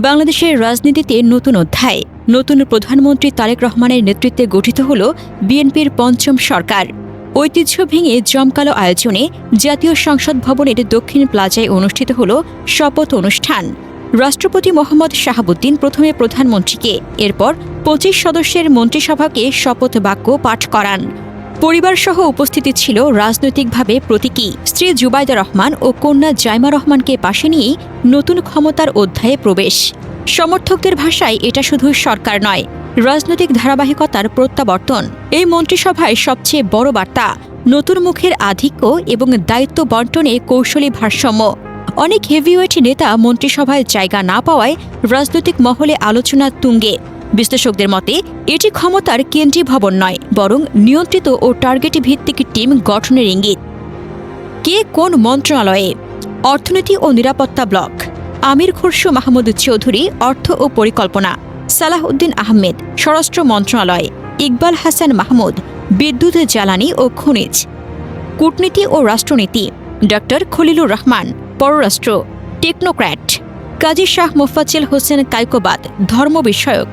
বাংলাদেশের রাজনীতিতে নতুন অধ্যায়। নতুন প্রধানমন্ত্রী তারেক রহমানের নেতৃত্বে গঠিত হল বিএনপির পঞ্চম সরকার। ঐতিহ্য ভেঙে জমকালো আয়োজনে জাতীয় সংসদ ভবনের দক্ষিণ প্লাজায় অনুষ্ঠিত হল শপথ অনুষ্ঠান। রাষ্ট্রপতি মোহাম্মদ শাহাবুদ্দিন প্রথমে প্রধানমন্ত্রীকে, এরপর ২৫ সদস্যের মন্ত্রিসভাকে শপথ বাক্য পাঠ করান। পরিবারসহ উপস্থিতি ছিল রাজনৈতিকভাবে প্রতীকী স্ত্রী জুবাইদা রহমান ও কন্যা জাইমা রহমানকে পাশে নিয়েই নতুন ক্ষমতার অধ্যায়ে প্রবেশ। সমর্থকদের ভাষায় এটা শুধু সরকার নয়, রাজনৈতিক ধারাবাহিকতার প্রত্যাবর্তন। এই মন্ত্রিসভায় সবচেয়ে বড় বার্তা নতুন মুখের আধিক্য এবং দায়িত্ব বণ্টনে কৌশলী ভারসাম্য। অনেক হেভিওয়েট নেতা মন্ত্রিসভায় জায়গা না পাওয়ায় রাজনৈতিক মহলে আলোচনা তুঙ্গে। বিশ্লেষকদের মতে এটি ক্ষমতার কেন্দ্রীয় ভবন নয়, বরং নিয়ন্ত্রিত ও টার্গেট ভিত্তিক টিম গঠনের ইঙ্গিত। কে কোন মন্ত্রণালয়ে? অর্থনীতি ও নিরাপত্তা ব্লক আমির খুরশু মাহমুদ চৌধুরী, অর্থ ও পরিকল্পনা; সালাহ উদ্দিন আহমেদ, স্বরাষ্ট্র মন্ত্রণালয়; ইকবাল হাসান মাহমুদ, বিদ্যুৎ, জ্বালানি ও খনিজ; কূটনীতি ও রাষ্ট্রনীতি ড খলিলুর রহমান, পররাষ্ট্র; টেকনোক্র্যাট কাজী শাহ মোফাজ্জেল হোসেন কায়কোবাদ, ধর্ম বিষয়ক;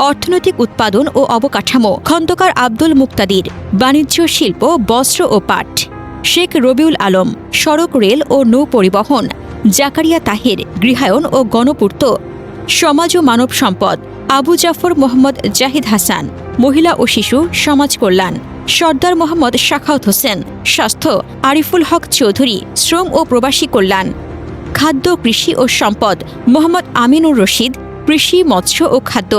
অর্থনৈতিক উৎপাদন ও অবকাঠামো খন্দকার আব্দুল মুক্তাদির; বাণিজ্য, শিল্প, বস্ত্র ও পাট শেখ রবিউল আলম; সড়ক, রেল ও নৌ পরিবহন জাকারিয়া তাহের; গৃহায়ন ও গণপূর্ত; সমাজ ও মানব সম্পদ আবু জাফর মোহাম্মদ জাহিদ হাসান; মহিলা ও শিশু সমাজ কল্যাণ সর্দার মোহাম্মদ শাখাওয়াত হোসেন; স্বাস্থ্য আরিফুল হক চৌধুরী; শ্রম ও প্রবাসী কল্যাণ; খাদ্য, কৃষি ও সম্পদ মোহাম্মদ আমিনুর রশিদ; কৃষি, মৎস্য ও খাদ্য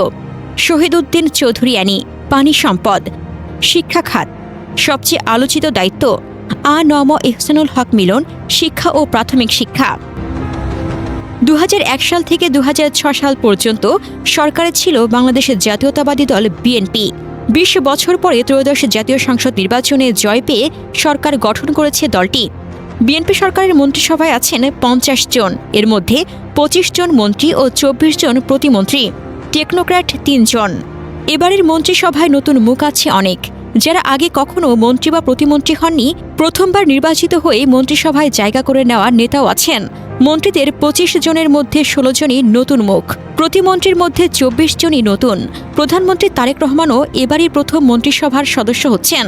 শহীদ উদ্দিন চৌধুরী আনি; পানি সম্পদ; শিক্ষা খাত সবচেয়ে আলোচিত দায়িত্ব আ.ন.ম ইহসানুল হক মিলন, শিক্ষা ও প্রাথমিক শিক্ষা। ২০০১ সাল থেকে ২০০৬ সাল পর্যন্ত সরকারে ছিল বাংলাদেশের জাতীয়তাবাদী দল বিএনপি। ২০ বছর পরে ত্রয়োদশ জাতীয় সংসদ নির্বাচনে জয় পেয়ে সরকার গঠন করেছে দলটি। বিএনপি সরকারের মন্ত্রিসভায় আছেন ৫০ জন, এর মধ্যে ২৫ জন মন্ত্রী ও ২৪ জন প্রতিমন্ত্রী, টেকনোক্র্যাট ৩ জন। এবারের মন্ত্রিসভায় নতুন মুখ আছে অনেক, যারা আগে কখনো মন্ত্রী বা প্রতিমন্ত্রী হননি। প্রথমবার নির্বাচিত হয়ে মন্ত্রিসভায় জায়গা করে নেওয়া নেতাও আছেন। মন্ত্রীদের ২৫ জনের মধ্যে ১৬ জনই নতুন মুখ, প্রতিমন্ত্রীর মধ্যে ২৪ জনই নতুন। প্রধানমন্ত্রী তারেক রহমানও এবারই প্রথম মন্ত্রিসভার সদস্য হচ্ছেন।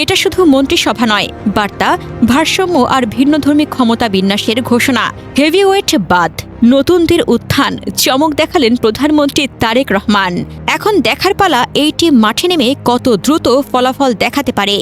এটা শুধু মন্ত্রিসভা নয়, বার্তা, ভারসাম্য আর ভিন্নধর্মী ক্ষমতা বিন্যাসের ঘোষণা। হেভিওয়েট বাদ, নতুনদের উত্থান, চমক দেখালেন প্রধানমন্ত্রী তারেক রহমান। এখন দেখার পালা এই টিম মাঠে নেমে কত দ্রুত ফলাফল দেখাতে পারে।